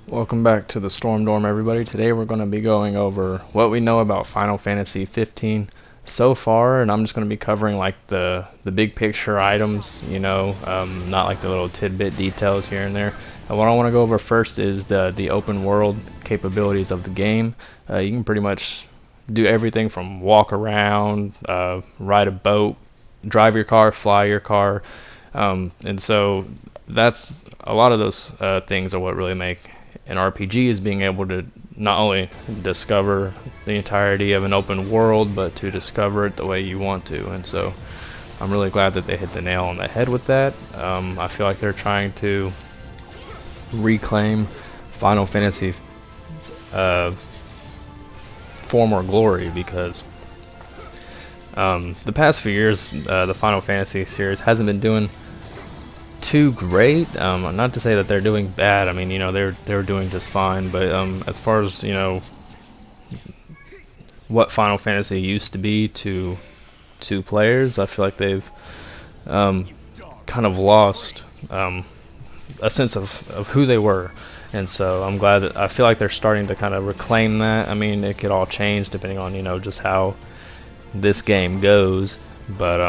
Welcome back to the Storm Dorm, everybody. Today we're going to be going over what we know about Final Fantasy 15 so far, and I'm just going to be covering like the big picture items, not like the little tidbit details here and there. And what I want to go over first is the open world capabilities of the game. You can pretty much do everything from walk around, ride a boat, drive your car, fly your car, and so that's a lot of those things are what really make an RPG, is being able to not only discover the entirety of an open world, but to discover it the way you want to. And so I'm really glad that they hit the nail on the head with that. I feel like they're trying to reclaim Final Fantasy for more glory, because the past few years the Final Fantasy series hasn't been doing too great. Not to say that they're doing bad. I mean, they're doing just fine. But as far as what Final Fantasy used to be to players, I feel like they've kind of lost a sense of who they were. And so I'm glad that I feel like they're starting to kind of reclaim that. I mean, it could all change depending on just how this game goes. But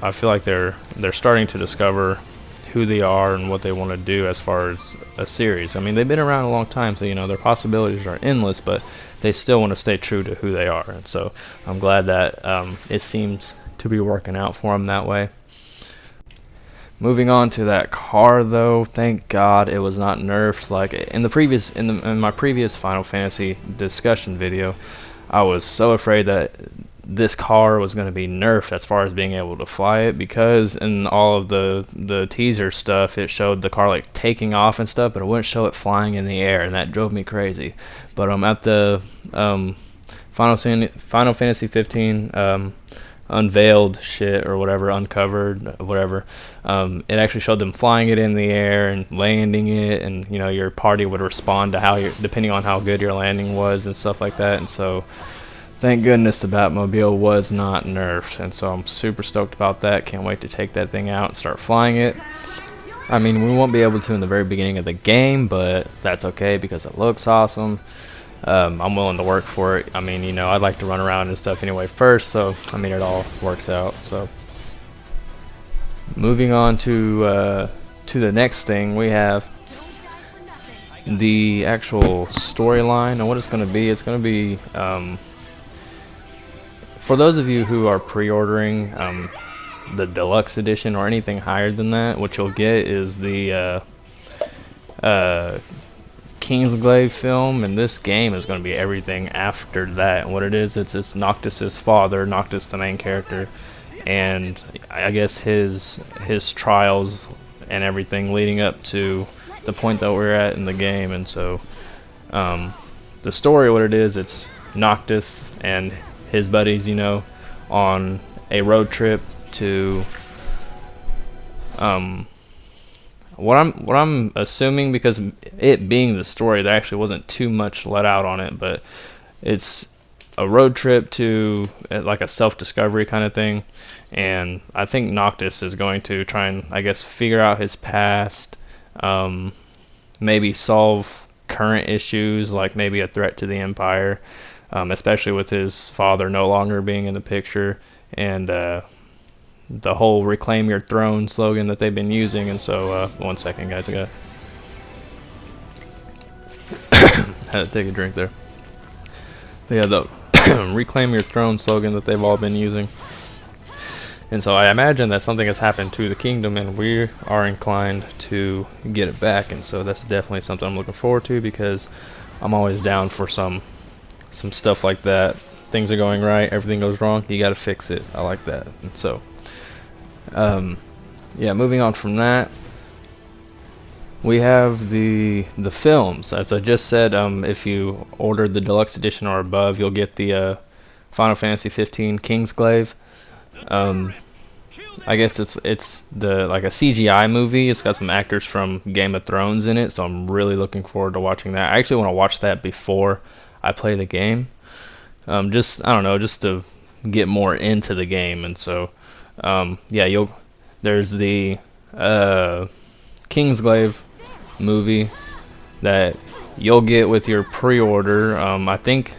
I feel like they're starting to discover who they are and what they want to do as far as a series. I mean, they've been around a long time, so their possibilities are endless, but they still want to stay true to who they are. And so I'm glad that it seems to be working out for them that way. Moving on to that car, though, thank God it was not nerfed like in my previous Final Fantasy discussion video. I was so afraid that this car was going to be nerfed as far as being able to fly it, because in all of the teaser stuff it showed the car like taking off and stuff, but it wouldn't show it flying in the air, and that drove me crazy. But at the Final Fantasy 15 unveiled shit or whatever, uncovered whatever, it actually showed them flying it in the air and landing it, and your party would respond to how depending on how good your landing was and stuff like that. And so thank goodness the Batmobile was not nerfed, and so I'm super stoked about that. Can't wait to take that thing out and start flying it. I mean, we won't be able to in the very beginning of the game, but that's okay because it looks awesome. I'm willing to work for it. I mean, I'd like to run around and stuff anyway first, so I mean, it all works out. So moving on to the next thing, we have the actual storyline and what it's going to be. It's going to be for those of you who are pre-ordering the deluxe edition or anything higher than that, what you'll get is the Kingsglaive film, and this game is going to be everything after that. And what it is, it's Noctis's father, Noctis the main character, and I guess his trials and everything leading up to the point that we're at in the game. And so the story, what it is, it's Noctis and his buddies, on a road trip to what I'm assuming, because it being the story, there actually wasn't too much let out on it, but it's a road trip to like a self-discovery kind of thing. And I think Noctis is going to try and, I guess, figure out his past, maybe solve current issues, like maybe a threat to the Empire, especially with his father no longer being in the picture, and the whole "Reclaim Your Throne" slogan that they've been using. And so, one second, guys, I got had to take a drink there. But yeah, the "Reclaim Your Throne" slogan that they've all been using. And so I imagine that something has happened to the kingdom, and we are inclined to get it back. And so that's definitely something I'm looking forward to, because I'm always down for some stuff like that. Things are going right, everything goes wrong, you gotta fix it. I like that. And so yeah, moving on from that, we have the films. As I just said, if you ordered the deluxe edition or above, you'll get the Final Fantasy 15 Kingsglaive. I guess it's the like a CGI movie. It's got some actors from Game of Thrones in it, so I'm really looking forward to watching that. I actually want to watch that before I play the game. I don't know, just to get more into the game. And so yeah, there's the Kingsglaive movie that you'll get with your pre-order. I think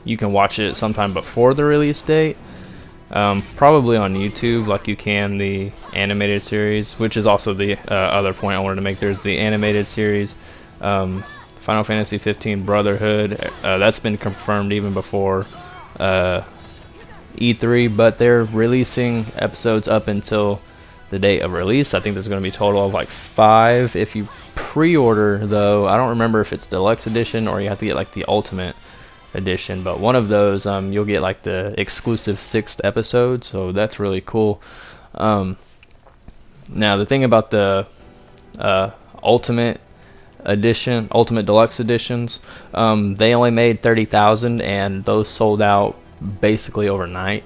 you can watch it sometime before the release date, probably on YouTube, like you can the animated series, which is also the other point I wanted to make. There's the animated series, Final Fantasy 15 Brotherhood. That's been confirmed even before E3, but they're releasing episodes up until the date of release. I think there's going to be a total of like 5. If you pre-order, though, I don't remember if it's deluxe edition or you have to get like the ultimate edition, but one of those you'll get like the exclusive 6th episode, so that's really cool. Now the thing about the ultimate edition, ultimate deluxe editions, they only made 30,000 and those sold out basically overnight,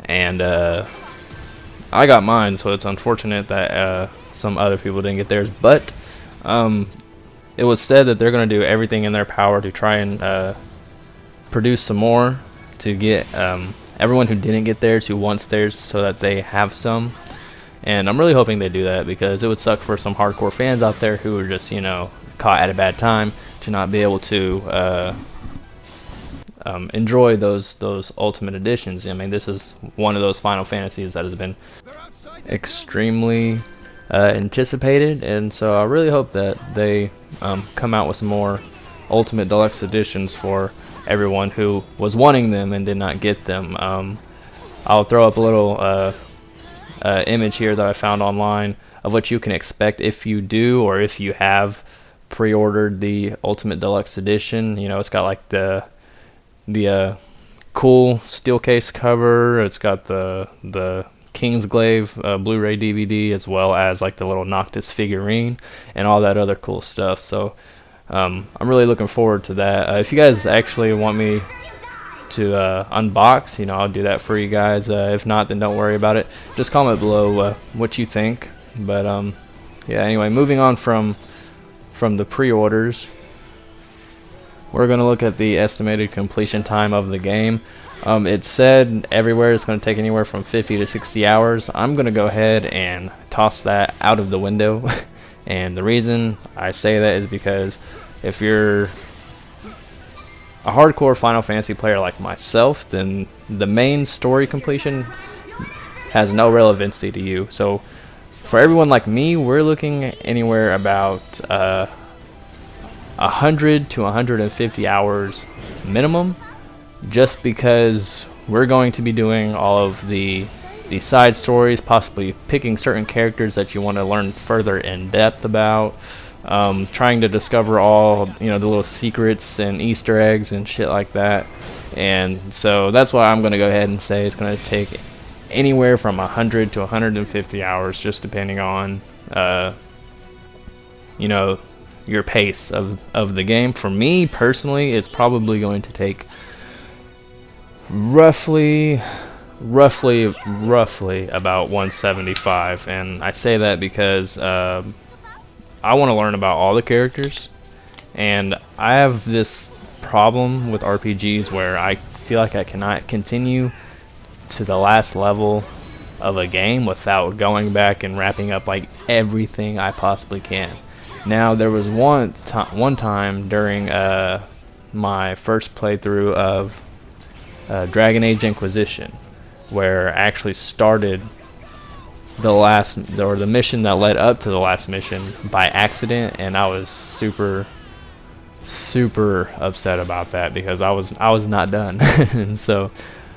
and I got mine, so it's unfortunate that some other people didn't get theirs, but it was said that they're going to do everything in their power to try and produce some more to get everyone who didn't get theirs, who wants theirs, so that they have some. And I'm really hoping they do that, because it would suck for some hardcore fans out there who are just, you know, caught at a bad time to not be able to enjoy those ultimate editions. I mean, this is one of those Final Fantasies that has been extremely anticipated, and so I really hope that they come out with some more ultimate deluxe editions for everyone who was wanting them and did not get them. I'll throw up a little image here that I found online of what you can expect if you do, or if you have pre-ordered the ultimate deluxe edition. You know, it's got like the cool steel case cover. It's got the Kingsglaive Blu-ray DVD, as well as like the little Noctis figurine and all that other cool stuff. So I'm really looking forward to that. If you guys actually want me to unbox, you know, I'll do that for you guys. If not, then don't worry about it. Just comment below what you think. But yeah, anyway, moving on from the pre-orders, we're going to look at the estimated completion time of the game. It said everywhere it's going to take anywhere from 50 to 60 hours. I'm going to go ahead and toss that out of the window. And the reason I say that is because if you're a hardcore Final Fantasy player like myself, then the main story completion has no relevancy to you. So for everyone like me, we're looking anywhere about 100 to 150 hours minimum, just because we're going to be doing all of the side stories, possibly picking certain characters that you want to learn further in depth about, trying to discover all, you know, the little secrets and Easter eggs and shit like that. And so that's why I'm going to go ahead and say it's going to take anywhere from 100 to 150 hours, just depending on you know, your pace of the game. For me personally, it's probably going to take roughly about 175, and I say that because I want to learn about all the characters, and I have this problem with RPGs where I feel like I cannot continue to the last level of a game without going back and wrapping up like everything I possibly can. Now, there was one time during my first playthrough of Dragon Age Inquisition, where I actually started the mission that led up to the last mission by accident, and I was super upset about that, because I was not done. And so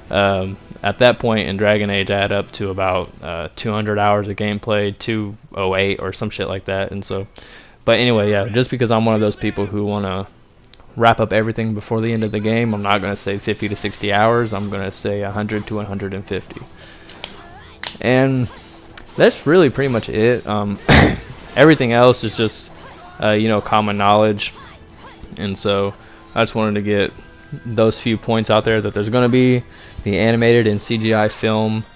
at that point in Dragon Age, I had up to about 200 hours of gameplay, 208 or some shit like that. And so, but anyway, yeah, just because I'm one of those people who want to wrap up everything before the end of the game, I'm not going to say 50 to 60 hours. I'm going to say 100 to 150. And that's really pretty much it. Everything else is just, you know, common knowledge. And so I just wanted to get those few points out there, that there's going to be the animated and CGI film.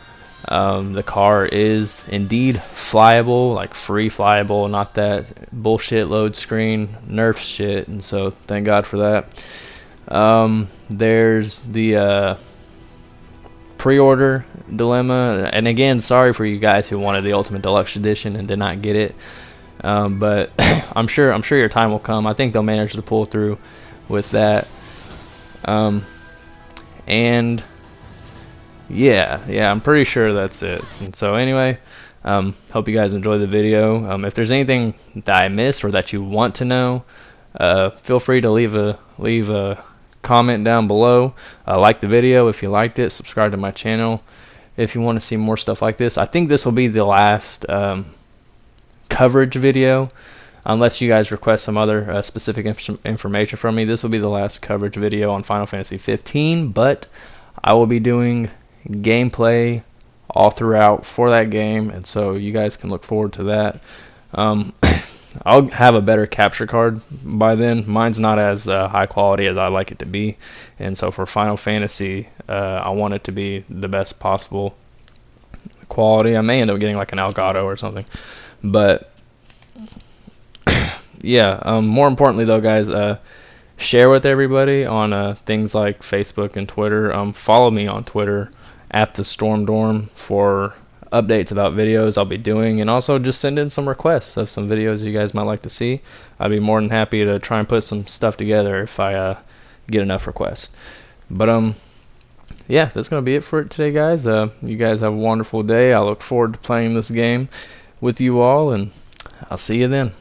The car is indeed flyable, like free flyable, not that bullshit load screen nerf shit, and so thank God for that. There's the pre-order dilemma, and again, sorry for you guys who wanted the Ultimate Deluxe Edition and did not get it. But I'm sure your time will come. I think they'll manage to pull through with that. And yeah, I'm pretty sure that's it. And so anyway, hope you guys enjoy the video. If there's anything that I missed or that you want to know, feel free to leave a comment down below. Like the video if you liked it. Subscribe to my channel if you want to see more stuff like this. I think this will be the last coverage video, unless you guys request some other specific information from me. This will be the last coverage video on Final Fantasy 15, but I will be doing gameplay all throughout for that game, and so you guys can look forward to that. I'll have a better capture card by then. Mine's not as high quality as I like it to be, and so for Final Fantasy, I want it to be the best possible quality. I may end up getting like an Elgato or something, but yeah. More importantly, though, guys, share with everybody on things like Facebook and Twitter. Follow me on Twitter at the Storm Dorm for updates about videos I'll be doing, and also just send in some requests of some videos you guys might like to see. I'd be more than happy to try and put some stuff together if I get enough requests. But yeah, that's gonna be it for it today, guys. You guys have a wonderful day. I look forward to playing this game with you all, and I'll see you then.